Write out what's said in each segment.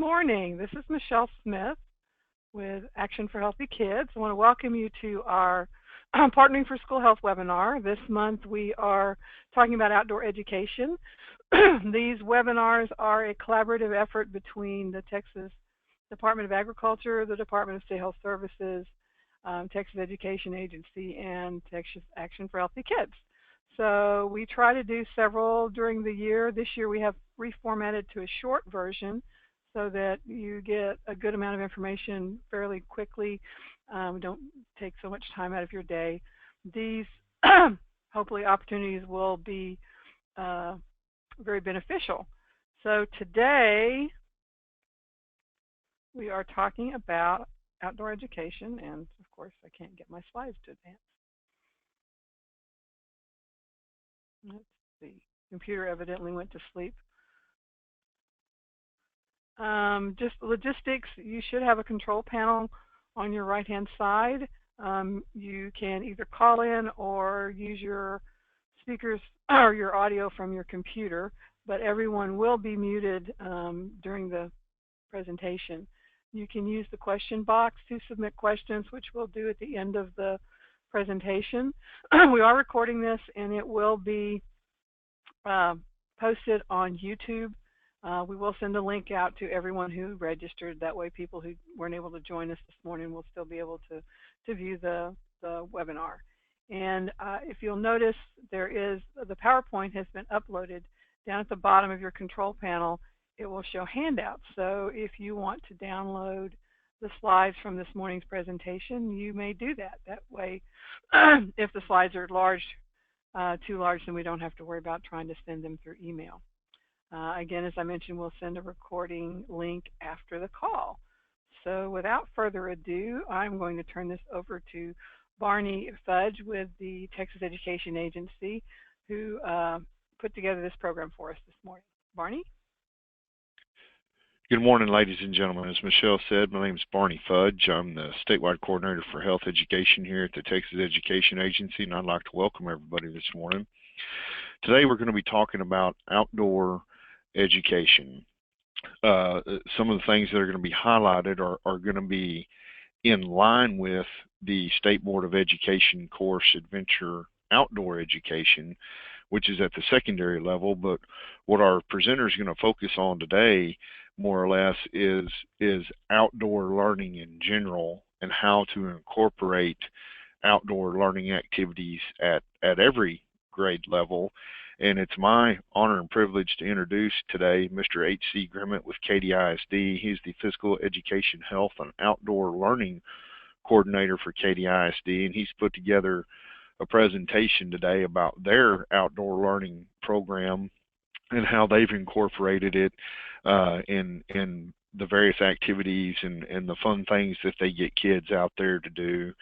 morning. This is Michelle Smith with Action for Healthy Kids. I want to welcome you to our Partnering for School Health webinar. This month we are talking about outdoor education. These webinars are a collaborative effort between the Texas Department of Agriculture, the Department of State Health Services, Texas Education Agency, and Texas Action for Healthy Kids. So we try to do several during the year. This year we have reformatted to a short version so that you get a good amount of information fairly quickly. Don't take so much time out of your day. These hopefully opportunities will be very beneficial. So today we are talking about outdoor education, and of course I can't get my slides to advance. Let's see, computer evidently went to sleep. Just logistics, you should have a control panel on your right hand side. You can either call in or use your speakers or your audio from your computer, but everyone will be muted during the presentation. You can use the question box to submit questions, which we'll do at the end of the presentation. We are recording this and it will be posted on YouTube. We will send a link out to everyone who registered. That way people who weren't able to join us this morning will still be able to view the webinar. And if you'll notice, the PowerPoint has been uploaded. Down at the bottom of your control panel, it will show handouts. So if you want to download the slides from this morning's presentation, you may do that. That way, if the slides are too large, then we don't have to worry about trying to send them through email. Again, as I mentioned, we'll send a recording link after the call. So without further ado, I'm going to turn this over to Barney Fudge with the Texas Education Agency, who put together this program for us this morning. Barney? Good morning, ladies and gentlemen. As Michelle said, my name is Barney Fudge. I'm the statewide coordinator for health education here at the Texas Education Agency, and I'd like to welcome everybody this morning. Today we're going to be talking about outdoor education. Some of the things that are going to be highlighted are going to be in line with the State Board of Education course Adventure Outdoor Education, which is at the secondary level, but what our presenter is going to focus on today more or less is outdoor learning in general and how to incorporate outdoor learning activities at every grade level. And it's my honor and privilege to introduce today Mr. H.C. Grimet with Katy ISD. He's the Physical Education, Health, and Outdoor Learning Coordinator for Katy ISD, and he's put together a presentation today about their outdoor learning program and how they've incorporated it in the various activities and the fun things that they get kids out there to do.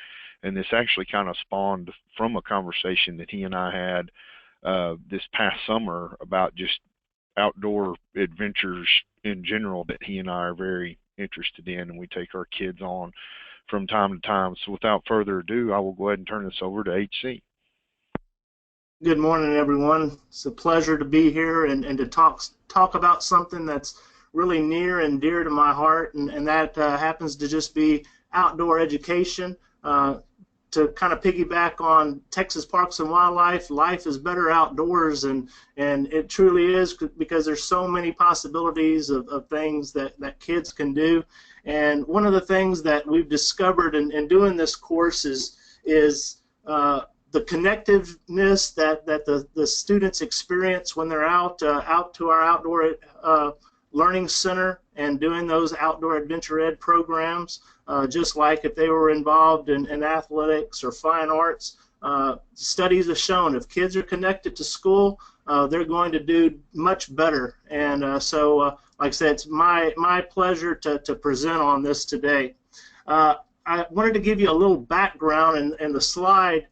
And this actually kind of spawned from a conversation that he and I had this past summer about just outdoor adventures in general that he and I are very interested in, and we take our kids on from time to time. So without further ado, I will go ahead and turn this over to HC. Good morning, everyone. It's a pleasure to be here and to talk about something that's really near and dear to my heart, and that happens to just be outdoor education. To kind of piggyback on Texas Parks and Wildlife, life is better outdoors, and it truly is, because there's so many possibilities of things that kids can do. And one of the things that we've discovered in doing this course is the connectiveness that the students experience when they're out to our outdoor learning center and doing those outdoor adventure ed programs, just like if they were involved in athletics or fine arts. Studies have shown if kids are connected to school, they're going to do much better. And so, like I said, it's my pleasure to present on this today. I wanted to give you a little background, and the slide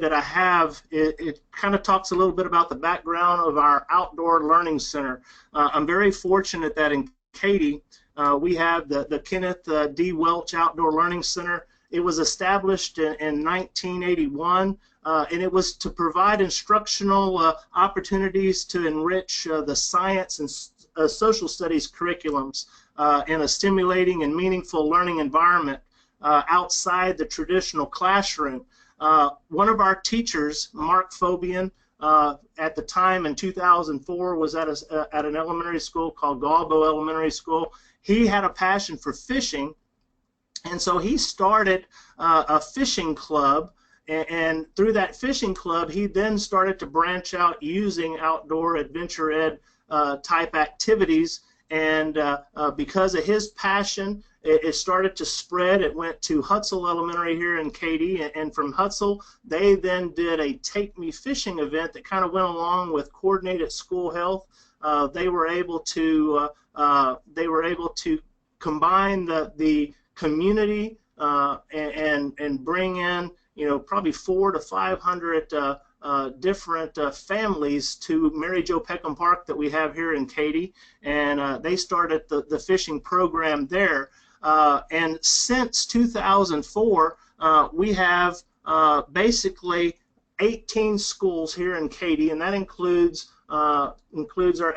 that I have, it kind of talks a little bit about the background of our outdoor learning center. I'm very fortunate that in Katy we have the Kenneth D. Welch Outdoor Learning Center. It was established in 1981, and it was to provide instructional opportunities to enrich the science social studies curriculums in a stimulating and meaningful learning environment outside the traditional classroom. One of our teachers, Mark Fobian, at the time in 2004 was at an elementary school called Galbo Elementary School. He had a passion for fishing, and so he started a fishing club, and through that fishing club he then started to branch out using outdoor adventure ed type activities, and because of his passion, it started to spread. It went to Hutzel Elementary here in Katy, and from Hutzel they then did a Take Me Fishing event that kind of went along with coordinated school health. They were able to combine the community and bring in, you know, probably 400 to 500 different families to Mary Jo Peckham Park that we have here in Katy, and they started the fishing program there. And since 2004, we have basically 18 schools here in Katy, and that includes our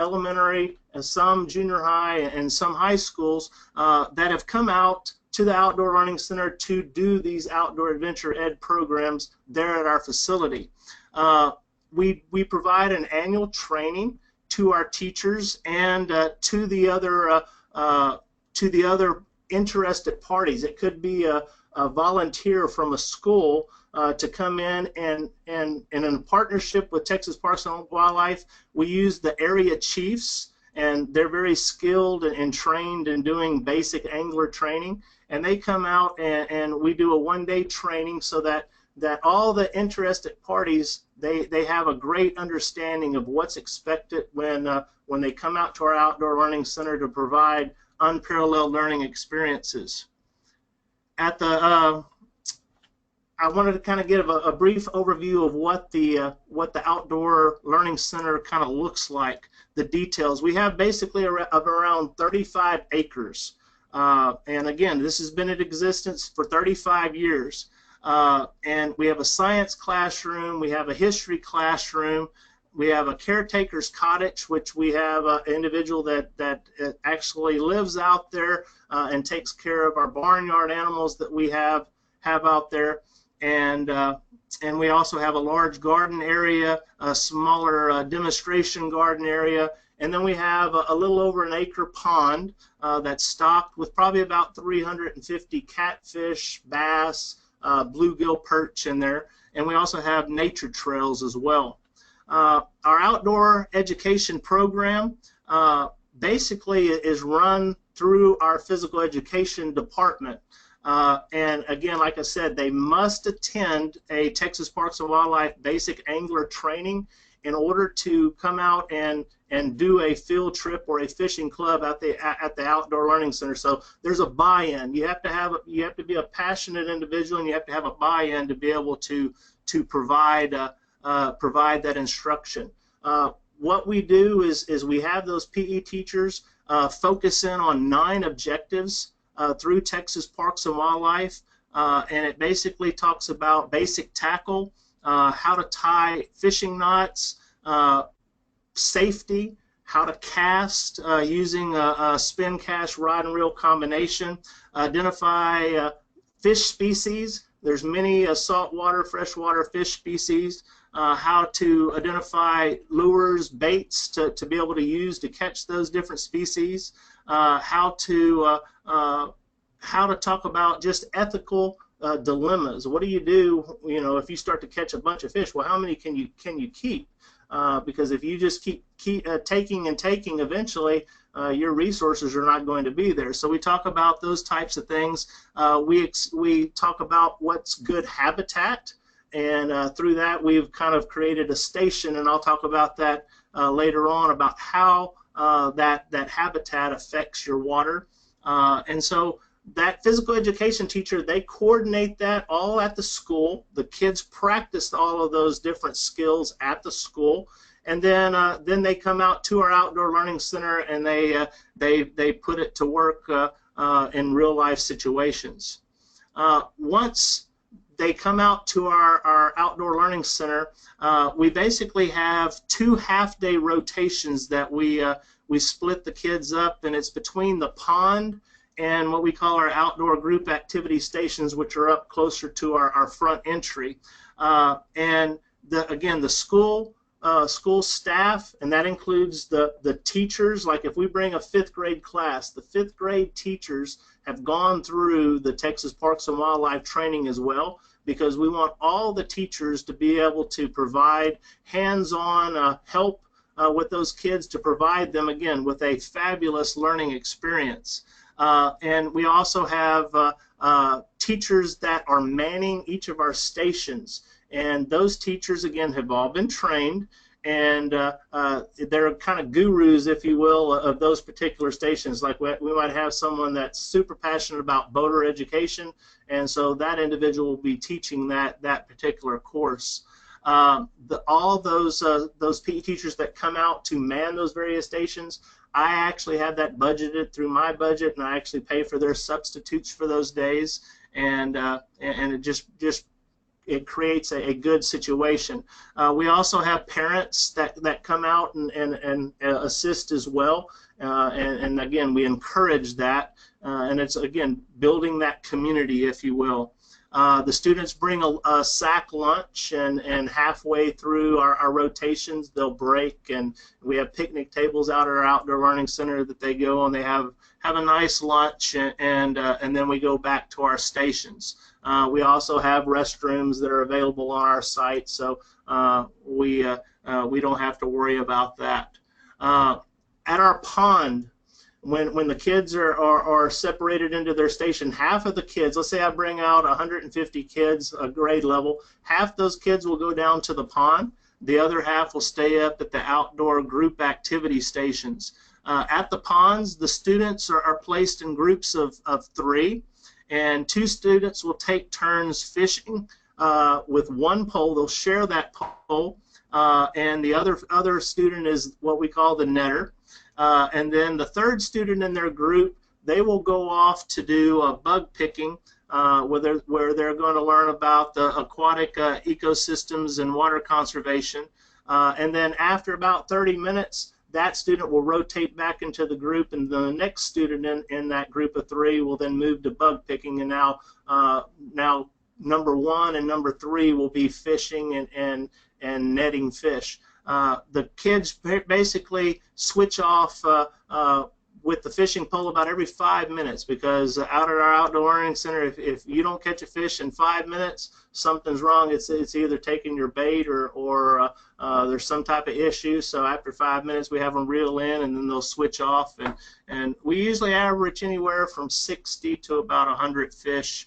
elementary, and some junior high, and some high schools that have come out to the Outdoor Learning Center to do these outdoor adventure ed programs there at our facility. We provide an annual training to our teachers and to the other interested parties. It could be a volunteer from a school to come in, and in a partnership with Texas Parks and Wildlife, we use the area chiefs, and they're very skilled and trained in doing basic angler training, and they come out and we do a one-day training so that all the interested parties, they have a great understanding of what's expected when they come out to our Outdoor Learning Center to provide unparalleled learning experiences. I wanted to kind of give a brief overview of what the Outdoor Learning Center kind of looks like, the details. We have basically around 35 acres, and again, this has been in existence for 35 years. And we have a science classroom, we have a history classroom, we have a caretaker's cottage, which we have an individual that actually lives out there and takes care of our barnyard animals that we have out there, and we also have a large garden area, a smaller demonstration garden area, and then we have a little over an acre pond that's stocked with probably about 350 catfish, bass, bluegill, perch in there, and we also have nature trails as well. Our outdoor education program basically is run through our physical education department, and again, like I said, they must attend a Texas Parks and Wildlife basic angler training in order to come out and do a field trip or a fishing club at the Outdoor Learning Center. So there's a buy-in. You have to be a passionate individual, and you have to have a buy-in to be able to provide that instruction. What we do is we have those PE teachers focus in on 9 objectives through Texas Parks and Wildlife, and it basically talks about basic tackle, how to tie fishing knots, safety, how to cast using a spin cast rod and reel combination, identify fish species. There's many saltwater, freshwater fish species, how to identify lures, baits to be able to use to catch those different species, how to talk about just ethical dilemmas. What do you do, you know, if you start to catch a bunch of fish? Well, how many can you keep? Because if you just keep taking and taking, eventually your resources are not going to be there. So we talk about those types of things. We talk about what's good habitat, and through that we've kind of created a station, and I'll talk about that later on, about how that habitat affects your water. And so that physical education teacher, they coordinate that all at the school. The kids practice all of those different skills at the school, and then they come out to our Outdoor Learning Center and they put it to work in real life situations. Once they come out to our outdoor learning center, we basically have 2 half-day rotations that we split the kids up, and it's between the pond and what we call our outdoor group activity stations, which are up closer to our front entry. And again, the school staff, and that includes the teachers. Like if we bring a 5th grade class, the 5th grade teachers have gone through the Texas Parks and Wildlife training as well, because we want all the teachers to be able to provide hands-on help with those kids, to provide them, again, with a fabulous learning experience. And we also have teachers that are manning each of our stations. And those teachers, again, have all been trained, and they're kind of gurus, if you will, of those particular stations. Like we might have someone that's super passionate about boater education, and so that individual will be teaching that particular course. All those PE teachers that come out to man those various stations, I actually have that budgeted through my budget, and I actually pay for their substitutes for those days, and it just it creates a good situation. We also have parents that come out and assist as well, and again, we encourage that, and it's, again, building that community, if you will. The students bring a sack lunch, and halfway through our rotations, they'll break, and we have picnic tables out at our outdoor learning center that they go on. They have a nice lunch, and then we go back to our stations. We also have restrooms that are available on our site, so we don't have to worry about that. At our pond, when the kids are separated into their station, half of the kids, let's say I bring out 150 kids, a grade level, half those kids will go down to the pond. The other half will stay up at the outdoor group activity stations. At the ponds, the students are placed in groups of 3, and 2 students will take turns fishing with 1 pole. They'll share that pole, and the other student is what we call the netter. And then the 3rd student in their group, they will go off to do bug picking, where they're going to learn about the aquatic ecosystems and water conservation. And then after about 30 minutes, that student will rotate back into the group, and the next student in that group of 3 will then move to bug picking, and now number 1 and number 3 will be fishing and netting fish. The kids basically switch off with the fishing pole about every 5 minutes, because out at our outdoor learning center, if you don't catch a fish in 5 minutes, something's wrong. It's either taking your bait or there's some type of issue. So after 5 minutes, we have them reel in, and then they'll switch off. And we usually average anywhere from 60 to about 100 fish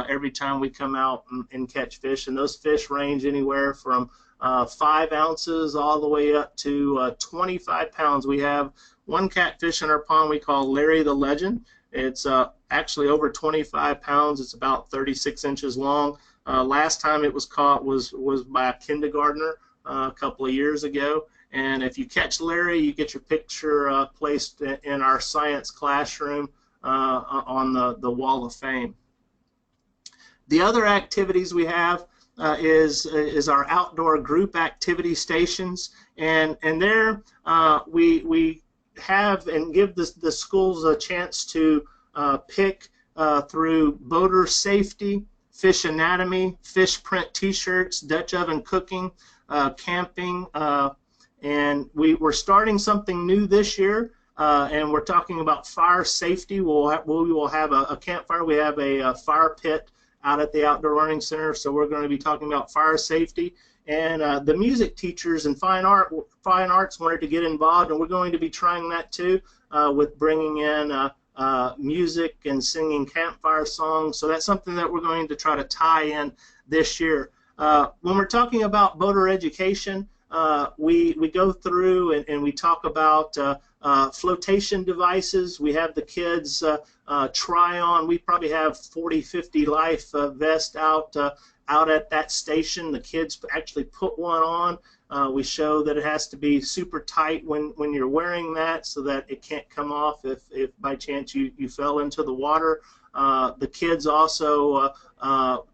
every time we come out and catch fish. And those fish range anywhere from 5 ounces all the way up to 25 pounds. We have one catfish in our pond we call Larry the Legend. It's actually over 25 pounds. It's about 36 inches long. Last time it was caught was by a kindergartner a couple of years ago. And if you catch Larry, you get your picture placed in our science classroom on the Wall of Fame. The other activities we have is our outdoor group activity stations, and there we have and give the schools a chance to pick through boater safety, fish anatomy, fish print t-shirts, Dutch oven cooking, camping, and we're starting something new this year, and we're talking about fire safety. We will have a campfire. We have a fire pit out at the Outdoor Learning Center, so we're going to be talking about fire safety. And the music teachers and fine arts wanted to get involved, and we're going to be trying that too, with bringing in music and singing campfire songs. So that's something that we're going to try to tie in this year. When we're talking about boater education, we go through and we talk about flotation devices. We have the kids try on. We probably have 40, 50 life vests out at that station. The kids actually put one on. We show that it has to be super tight when you're wearing that, so that it can't come off if by chance you fell into the water. The kids also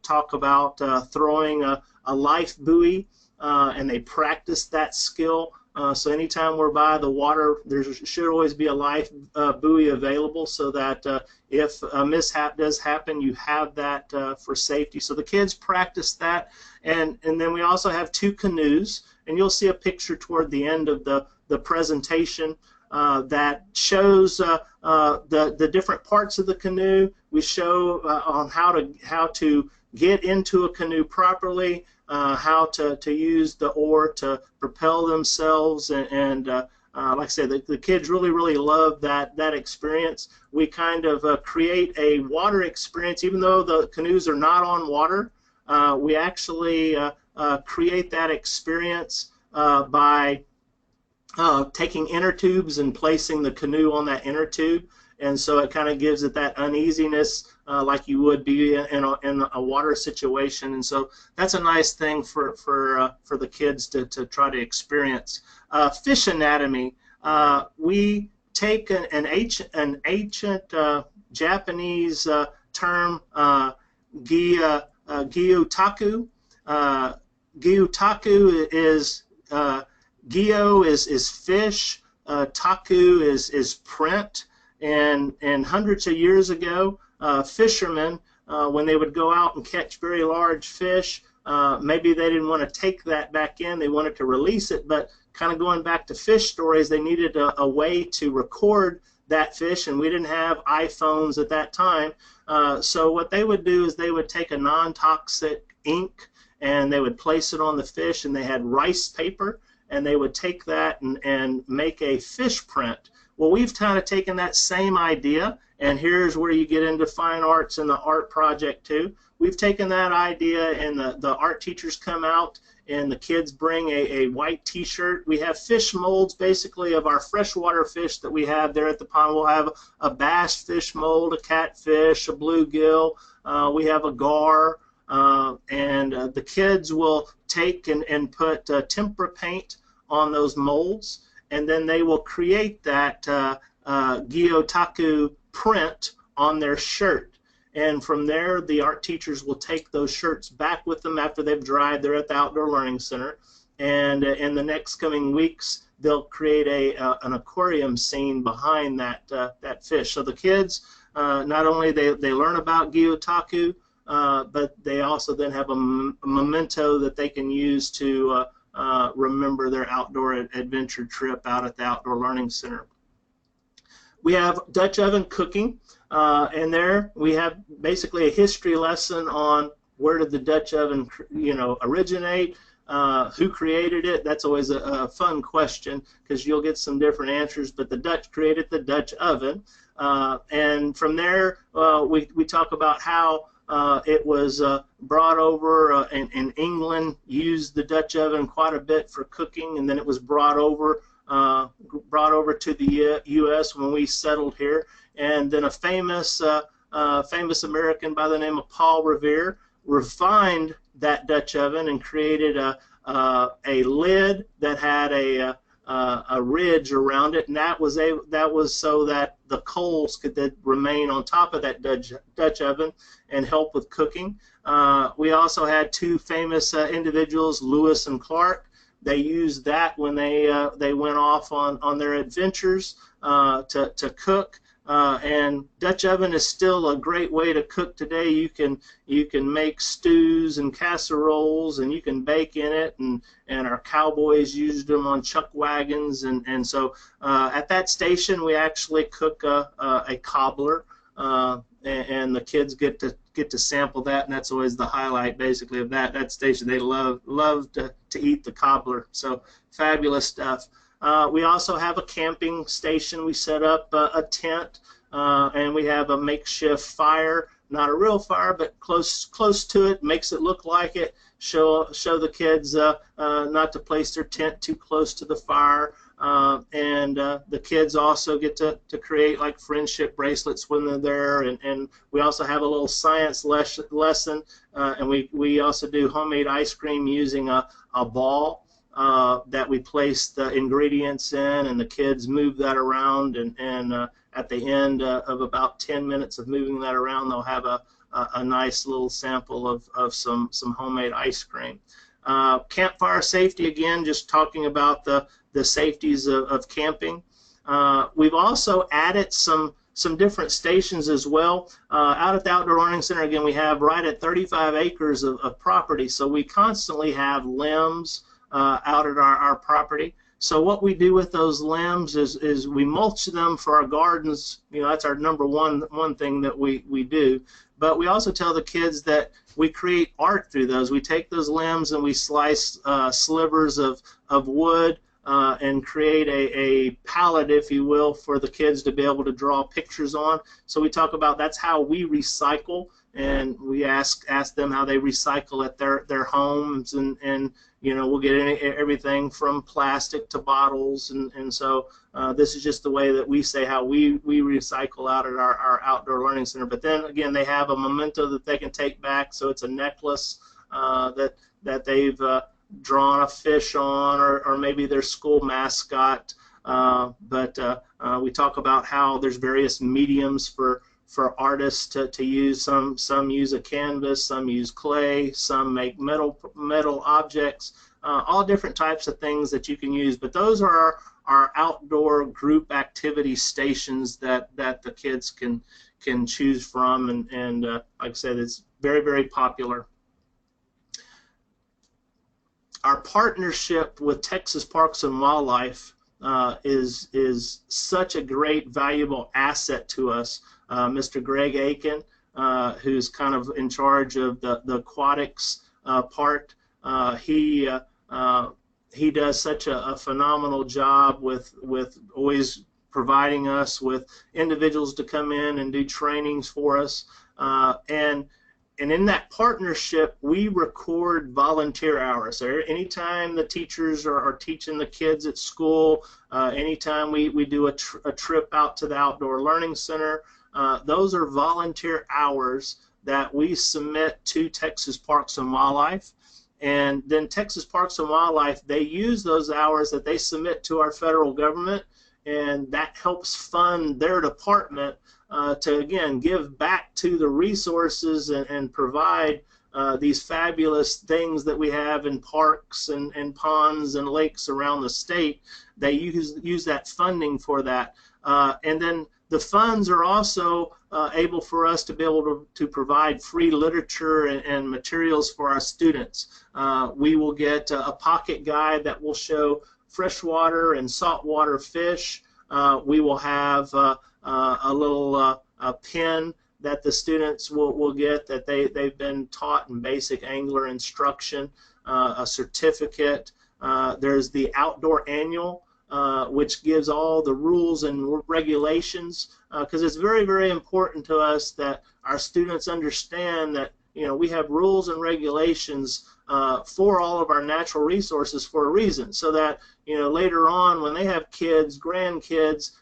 talk about throwing a life buoy, and they practice that skill. So anytime we're by the water, there should always be a life buoy available, so that if a mishap does happen, you have that for safety. So the kids practice that, and then we also have 2 canoes, and you'll see a picture toward the end of the presentation that shows the different parts of the canoe. We show on how to get into a canoe properly, how to use the oar to propel themselves, and like I said, the kids really love that experience. We kind of create a water experience, even though the canoes are not on water. We actually create that experience by taking inner tubes and placing the canoe on that inner tube, and so it kind of gives it that uneasiness like you would be in a water situation. And so that's a nice thing for the kids to try to experience. Fish anatomy. We take an ancient Japanese term, gyutaku. Gyutaku is gyo is fish, taku is print, and hundreds of years ago, fishermen, when they would go out and catch very large fish, maybe they didn't want to take that back in, they wanted to release it, but kind of going back to fish stories, they needed a way to record that fish, and we didn't have iPhones at that time. So what they would do is they would take a non-toxic ink, and they would place it on the fish, and they had rice paper, and they would take that and make a fish print. Well, we've kind of taken that same idea, and here's where you get into fine arts and the art project too. We've taken that idea, and the art teachers come out, and the kids bring a white t-shirt. We have fish molds basically of our freshwater fish that we have there at the pond. We'll have a bass fish mold, a catfish, a bluegill, we have a gar, and the kids will take and put tempera paint on those molds, and then they will create that gyutaku print on their shirt. And from there, the art teachers will take those shirts back with them after they've dried. They're at the Outdoor Learning Center, and in the next coming weeks, they'll create an aquarium scene behind that fish. So the kids, not only they learn about gyutaku, but they also then have a memento that they can use to remember their outdoor adventure trip out at the Outdoor Learning Center. We have Dutch oven cooking, and there we have basically a history lesson on where did the Dutch oven, originate, who created it. That's always a fun question because you'll get some different answers, but the Dutch created the Dutch oven, and from there we talk about how it was brought over, and England used the Dutch oven quite a bit for cooking, and then it was brought over to the U.S. when we settled here. And then a famous American by the name of Paul Revere refined that Dutch oven and created a lid that had a ridge around it, and that was so that the coals could then remain on top of that Dutch oven and help with cooking. We also had 2 famous individuals, Lewis and Clark. They used that when they went off on their adventures to cook. And Dutch oven is still a great way to cook today. You can make stews and casseroles, and you can bake in it, and our cowboys used them on chuck wagons, and so at that station we actually cook a cobbler, and the kids get to sample that, and that's always the highlight basically of that station. They love to eat the cobbler, so fabulous stuff. We also have a camping station. We set up a tent, and we have a makeshift fire, not a real fire, but close to it, makes it look like it. Show the kids not to place their tent too close to the fire, and the kids also get to create like friendship bracelets when they're there, and we also have a little science lesson, and we also do homemade ice cream using a ball. that we place the ingredients in, and the kids move that around, and at the end of about 10 minutes of moving that around, they'll have a nice little sample of some homemade ice cream. Campfire safety, again, just talking about the safeties of camping. We've also added some different stations as well. Out at the Outdoor Learning Center, again, we have right at 35 acres of property, so we constantly have limbs out at our property. So what we do with those limbs is we mulch them for our gardens. You know, that's our number one thing that we do. But we also tell the kids that we create art through those. We take those limbs and we slice slivers of wood and create a palette, if you will, for the kids to be able to draw pictures on. So we talk about that's how we recycle, and we ask them how they recycle at their homes, and you know, we'll get everything from plastic to bottles, and so this is just the way that we say how we recycle out at our Outdoor Learning Center. But then again, they have a memento that they can take back, so it's a necklace that they've drawn a fish on, or maybe their school mascot. But we talk about how there's various mediums for artists to use. Some use a canvas, some use clay, some make metal objects, all different types of things that you can use. But those are our outdoor group activity stations that the kids can choose from, and like I said, it's very, very popular. Our partnership with Texas Parks and Wildlife is such a great, valuable asset to us. Mr. Greg Aiken, who's kind of in charge of the aquatics part, he does such a phenomenal job with always providing us with individuals to come in and do trainings for us, and in that partnership, we record volunteer hours. So anytime the teachers are teaching the kids at school, anytime we do a trip out to the Outdoor Learning Center, those are volunteer hours that we submit to Texas Parks and Wildlife. And then Texas Parks and Wildlife, they use those hours that they submit to our federal government, and that helps fund their department to, again, give back to the resources and provide these fabulous things that we have in parks and ponds and lakes around the state. They use that funding for that. And then the funds are also able for us to be able to provide free literature and materials for our students. We will get a pocket guide that will show freshwater and saltwater fish. We will have a little pen that the students will get that they've been taught in basic angler instruction, a certificate. There's the Outdoor Annual, which gives all the rules and regulations, because it's very, very important to us that our students understand that, you know, we have rules and regulations for all of our natural resources for a reason, so that, you know, later on when they have kids, grandkids,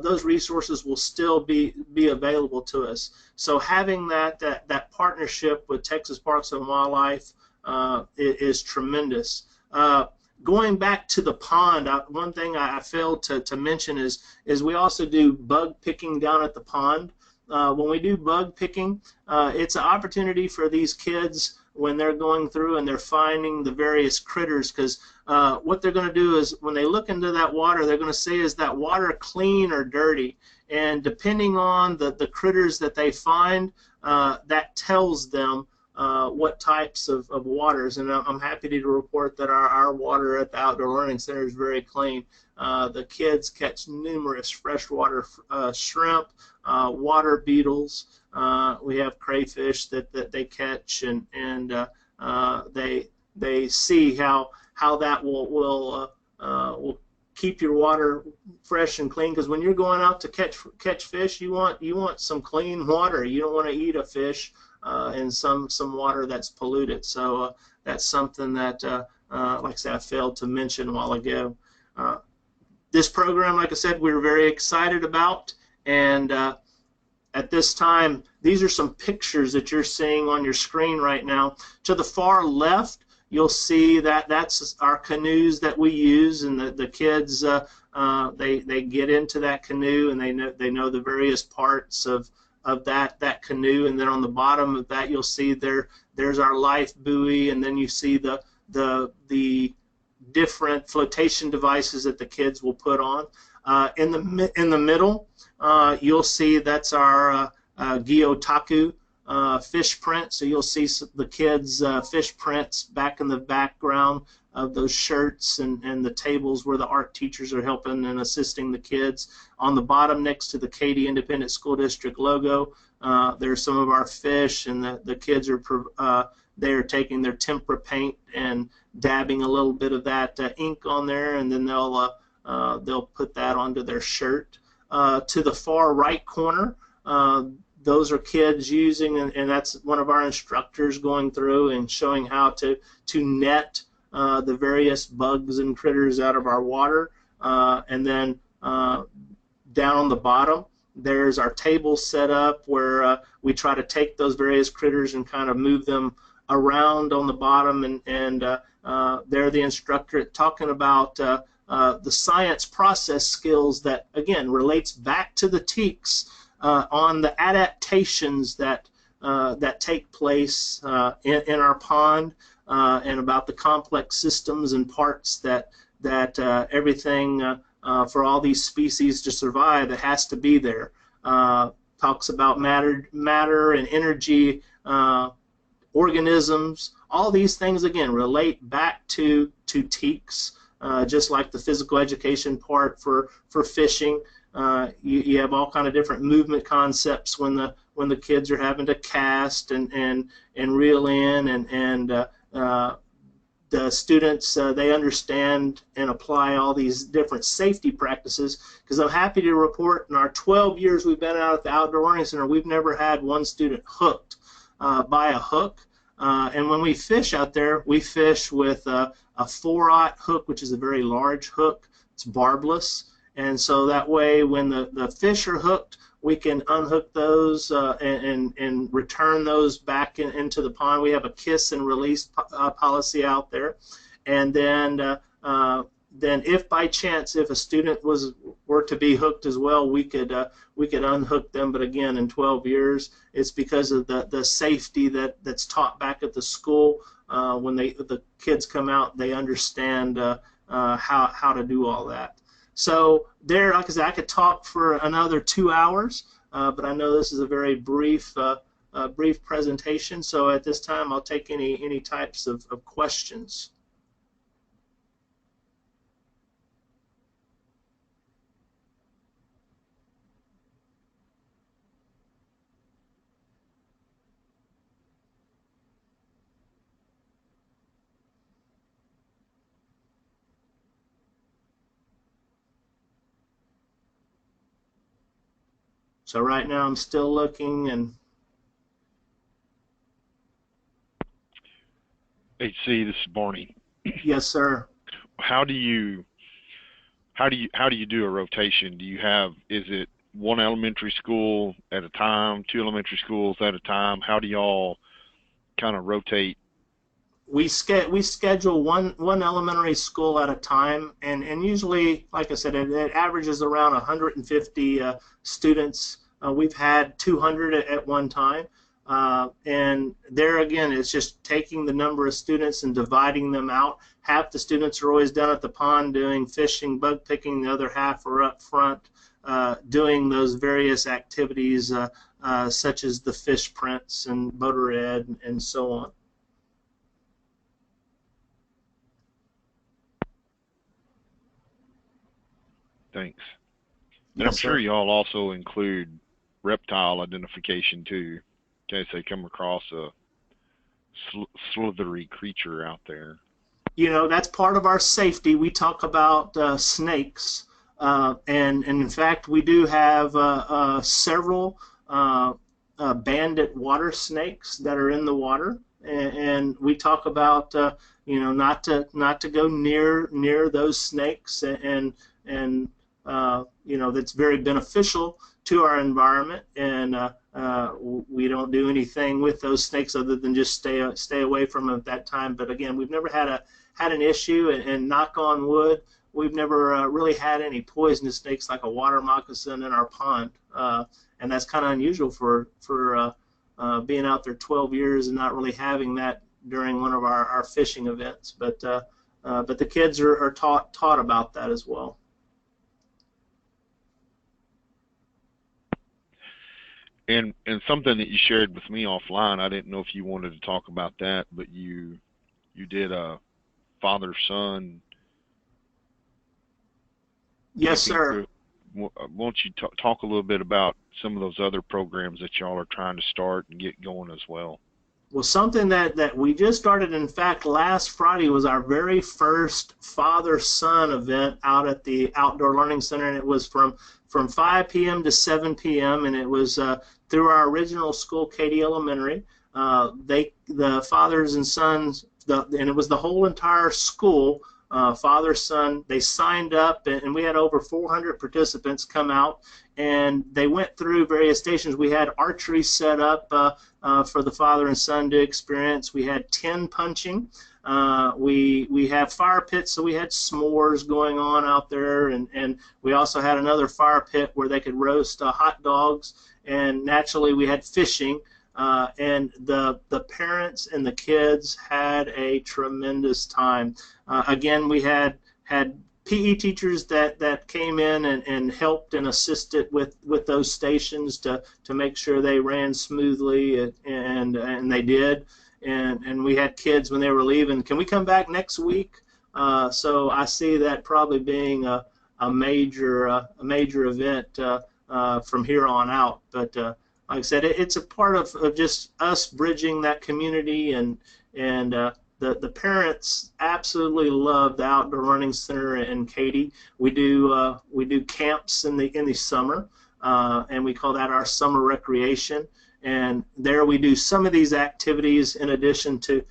those resources will still be available to us. So having that partnership with Texas Parks and Wildlife is tremendous. Going back to the pond, one thing I failed to mention is we also do bug picking down at the pond. When we do bug picking, it's an opportunity for these kids when they're going through and they're finding the various critters, because what they're going to do is when they look into that water, they're going to say, is that water clean or dirty? And depending on the critters that they find, that tells them what types of waters. And I'm happy to report that our water at the Outdoor Learning Center is very clean. The kids catch numerous freshwater shrimp, water beetles. We have crayfish that they catch, and they see how that will keep your water fresh and clean. Because when you're going out to catch fish, you want some clean water. You don't want to eat a fish in some water that's polluted. So that's something that, like I said, I failed to mention a while ago. This program, like I said, we're very excited about, and at this time, these are some pictures that you're seeing on your screen right now. To the far left, you'll see that that's our canoes that we use, and the kids they get into that canoe, and they know the various parts of that canoe. And then on the bottom of that, you'll see there's our life buoy, and then you see the different flotation devices that the kids will put on. In the middle, you'll see that's our Gyotaku fish print. So you'll see the kids' fish prints back in the background of those shirts and the tables where the art teachers are helping and assisting the kids. On the bottom, next to the Katy Independent School District logo, there's some of our fish, and the kids are they're taking their tempera paint and dabbing a little bit of that ink on there, and then they'll put that onto their shirt. To the far right corner, those are kids using, and that's one of our instructors going through and showing how to net the various bugs and critters out of our water. And then down on the bottom, there's our table set up where we try to take those various critters and kind of move them around on the bottom, and they're the instructor talking about the science process skills that, again, relates back to the teaks on the adaptations that take place in our pond, and about the complex systems and parts that everything for all these species to survive, that has to be there. Talks about matter and energy, organisms. All these things, again, relate back to teaks, just like the physical education part for fishing. You have all kind of different movement concepts when the kids are having to cast and reel in, and the students, they understand and apply all these different safety practices, because I'm happy to report in our 12 years we've been out at the Outdoor Learning Center, we've never had one student hooked by a hook. And when we fish out there, we fish with a 4/0 hook, which is a very large hook. It's barbless, and so that way when the fish are hooked, we can unhook those and return those back into the pond. We have a kiss and release policy out there. And then if by chance, if a student were to be hooked as well, we could unhook them. But again, in 12 years, it's because of the safety that's taught back at the school. When the kids come out, they understand how to do all that. So there, like I said, I could talk for another 2 hours, but I know this is a very brief presentation. So at this time, I'll take any types of questions. So right now I'm still looking. And HC, this is Barney. yes, sir. How do you do a rotation? Is it one elementary school at a time, 2 elementary schools at a time? How do y'all kind of rotate? We schedule one elementary school at a time, and usually, like I said, it averages around 150 students. We've had 200 at one time, and there again, it's just taking the number of students and dividing them out. Half the students are always down at the pond doing fishing, bug picking. The other half are up front doing those various activities, such as the fish prints and motor ed and so on. Thanks. And Yes, I'm sure sir. y'all also include reptile identification too, in case they come across a slithery creature out there. You know, that's part of our safety. We talk about snakes, and in fact, we do have several bandit water snakes that are in the water, and we talk about you know, not to go near those snakes, and that's very beneficial to our environment, and we don't do anything with those snakes other than just stay away from them at that time. But again, we've never had an issue, and knock on wood, we've never really had any poisonous snakes like a water moccasin in our pond, and that's kind of unusual for being out there 12 years and not really having that during one of our fishing events. But the kids are taught about that as well. And something that you shared with me offline, I didn't know if you wanted to talk about that, but you did a father-son. Yes, sir. Won't you talk a little bit about some of those other programs that y'all are trying to start and get going as well? Well, something that we just started, in fact, last Friday was our very first father-son event out at the Outdoor Learning Center, and it was from 5 p.m. to 7 p.m., and it was through our original school, Katy Elementary. The fathers and sons, and it was the whole entire school, father, son, they signed up, and we had over 400 participants come out, and they went through various stations. We had archery set up for the father and son to experience. We had tin punching. We have fire pits, so we had s'mores going on out there, and we also had another fire pit where they could roast hot dogs, and naturally we had fishing. And the parents and the kids had a tremendous time. Again, we had PE teachers that came in and helped and assisted with those stations to make sure they ran smoothly, and they did. And we had kids when they were leaving, can we come back next week? So I see that probably being a major event from here on out. But like I said, it's a part of just us bridging that community, and the parents absolutely love the Outdoor Learning Center in Katy. We do camps in the summer, and we call that our summer recreation. And there we do some of these activities in addition to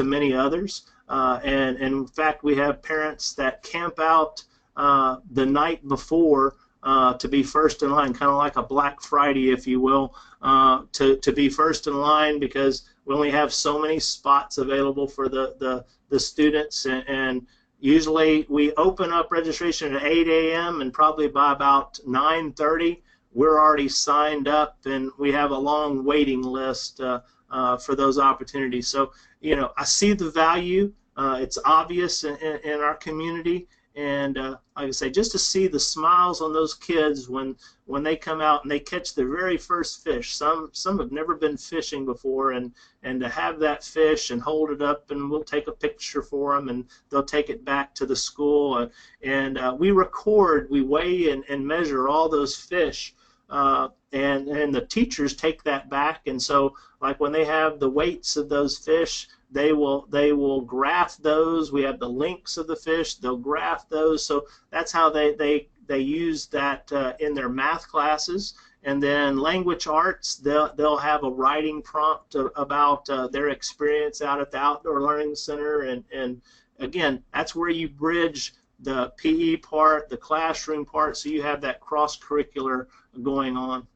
many others. And in fact, we have parents that camp out the night before to be first in line, kind of like a Black Friday, if you will, to be first in line, because we only have so many spots available for the students, and usually we open up registration at 8 a.m. and probably by about 9:30 we're already signed up, and we have a long waiting list for those opportunities. So I see the value. It's obvious in our community. And like I say, just to see the smiles on those kids when they come out and they catch their very first fish. Some have never been fishing before, and to have that fish and hold it up, and we'll take a picture for them, and they'll take it back to the school. And we record, we weigh and measure all those fish, and the teachers take that back. And so, like when they have the weights of those fish, they will graph those. We have the links of the fish. They'll graph those. So that's how they use that in their math classes. And then language arts, they'll have a writing prompt about their experience out at the Outdoor Learning Center. And again, that's where you bridge the PE part, the classroom part, so you have that cross-curricular going on.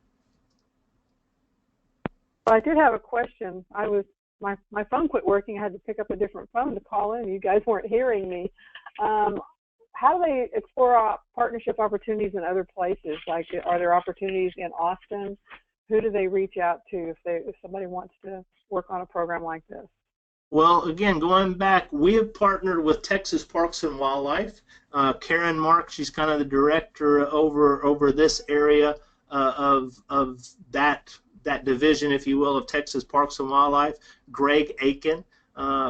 Well, I did have a question. My phone quit working. I had to pick up a different phone to call in. You guys weren't hearing me. How do they explore partnership opportunities in other places? Like, are there opportunities in Austin? Who do they reach out to if somebody wants to work on a program like this? Well, again, going back, we have partnered with Texas Parks and Wildlife. Karen Mark, she's kind of the director over this area of that division, if you will, of Texas Parks and Wildlife. Greg Aiken,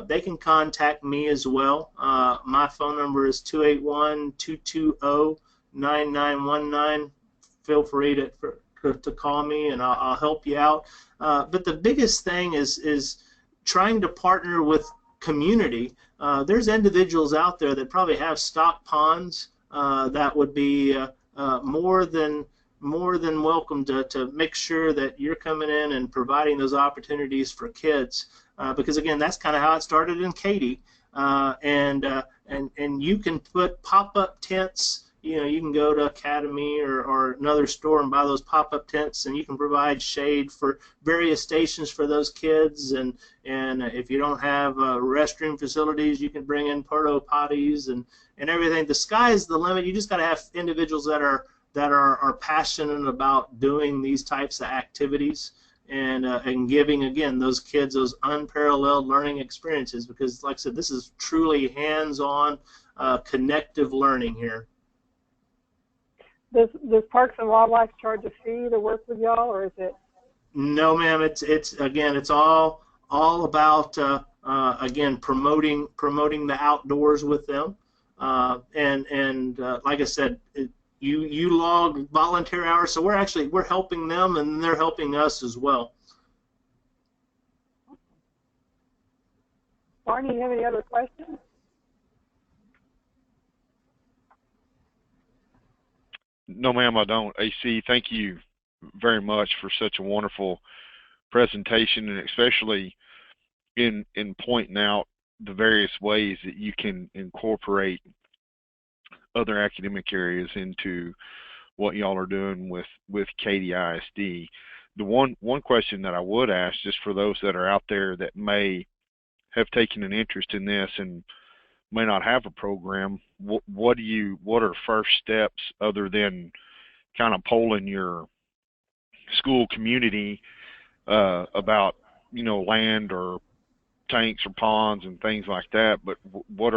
they can contact me as well. My phone number is 281-220-9919. Feel free to call me, and I'll help you out. But the biggest thing is trying to partner with community. There's individuals out there that probably have stock ponds that would be more than welcome to make sure that you're coming in and providing those opportunities for kids, because again, that's kind of how it started in Katy, and you can put pop-up tents, you can go to Academy or another store and buy those pop-up tents, and you can provide shade for various stations for those kids. And if you don't have restroom facilities, you can bring in porta potties and everything. The sky is the limit. You just got to have individuals that are passionate about doing these types of activities and giving, again, those kids those unparalleled learning experiences, because, like I said, this is truly hands-on connective learning here. Does Parks and Wildlife charge a fee to work with y'all, or is it? No, ma'am. It's all about again, promoting the outdoors with them, and like I said, you log volunteer hours, so we're helping them and they're helping us as well. Barney, you have any other questions? No, ma'am, I don't. AC, thank you very much for such a wonderful presentation, and especially in pointing out the various ways that you can incorporate other academic areas into what y'all are doing with Katy ISD. The one question that I would ask, just for those that are out there that may have taken an interest in this and may not have a program, what are first steps other than kind of polling your school community about land or tanks or ponds and things like that? But what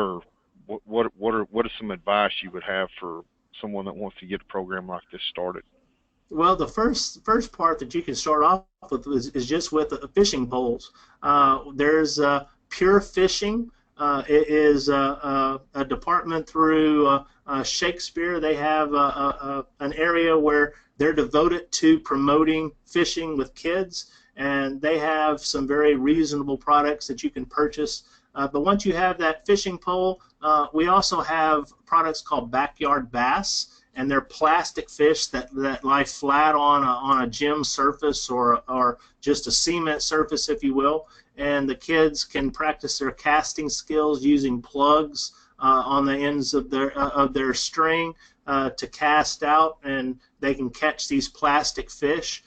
is some advice you would have for someone that wants to get a program like this started? Well, the first part that you can start off with is just with fishing poles. There's Pure Fishing. It is a department through Shakespeare. They have an area where they're devoted to promoting fishing with kids, and they have some very reasonable products that you can purchase. But once you have that fishing pole, we also have products called Backyard Bass, and they're plastic fish that lie flat on a gym surface or just a cement surface, if you will. And the kids can practice their casting skills using plugs on the ends of their string to cast out, and they can catch these plastic fish.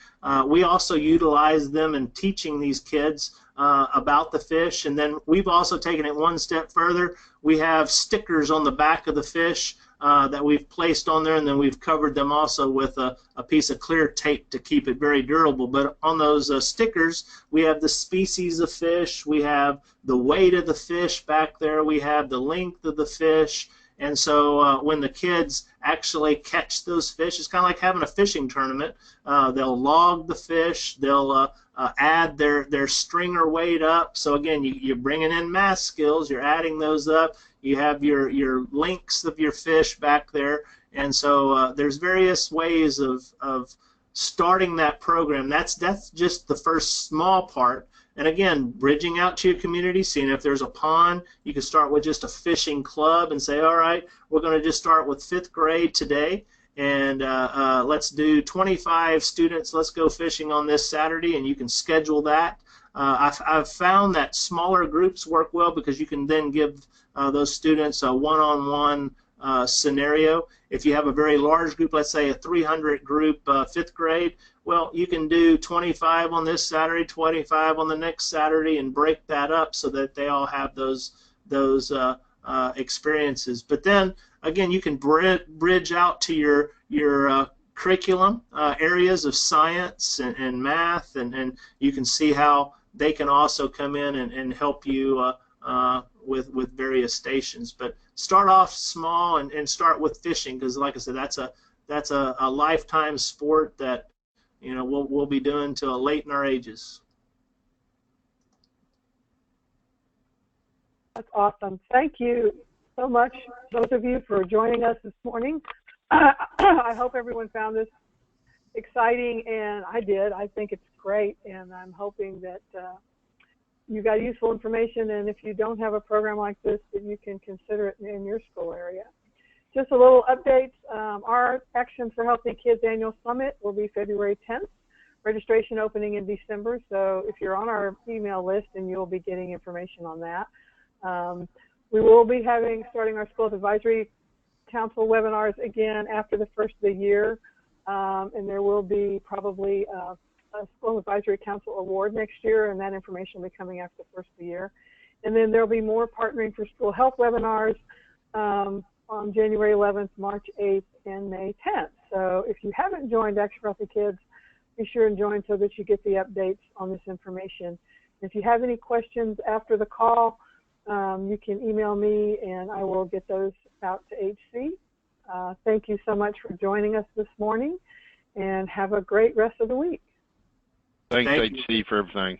We also utilize them in teaching these kids about the fish, and then we've also taken it one step further. We have stickers on the back of the fish that we've placed on there, and then we've covered them also with a piece of clear tape to keep it very durable. But on those stickers, we have the species of fish, we have the weight of the fish back there, we have the length of the fish, and so when the kids actually catch those fish, it's kind of like having a fishing tournament. They'll log the fish, they'll add their stringer weight up. So again, you're bringing in math skills, you're adding those up. You have your lengths of your fish back there, and so there's various ways of starting that program. That's just the first small part. And again, bridging out to your community, seeing if there's a pond. You can start with just a fishing club and say, all right, we're going to just start with 5th grade today, and let's do 25 students. Let's go fishing on this Saturday, and you can schedule that. I've found that smaller groups work well because you can then give those students a one-on-one scenario. If you have a very large group, let's say a 300 group 5th grade, well, you can do 25 on this Saturday, 25 on the next Saturday, and break that up so that they all have those experiences. But then again, you can bridge out to your curriculum areas of science and math, and you can see how they can also come in and help you with various stations. But start off small and start with fishing, because like I said, that's a lifetime sport that we'll be doing till late in our ages. That's awesome. Thank you so much, those of you, for joining us this morning. I hope everyone found this exciting, and I did. I think it's great, and I'm hoping that you got useful information, and if you don't have a program like this, that you can consider it in your school area. Just a little updates. Our Action for Healthy Kids Annual Summit will be February 10th. Registration opening in December, so if you're on our email list, and you'll be getting information on that. We will be starting our School Advisory Council webinars again after the first of the year, and there will be probably a School Advisory Council award next year, and that information will be coming after the first of the year. And then there'll be more Partnering for School Health webinars on January 11th, March 8th, and May 10th. So if you haven't joined Action for Healthy Kids, be sure and join so that you get the updates on this information. If you have any questions after the call, you can email me and I will get those out to HC. Thank you so much for joining us this morning, and have a great rest of the week. Thanks, HC, for everything.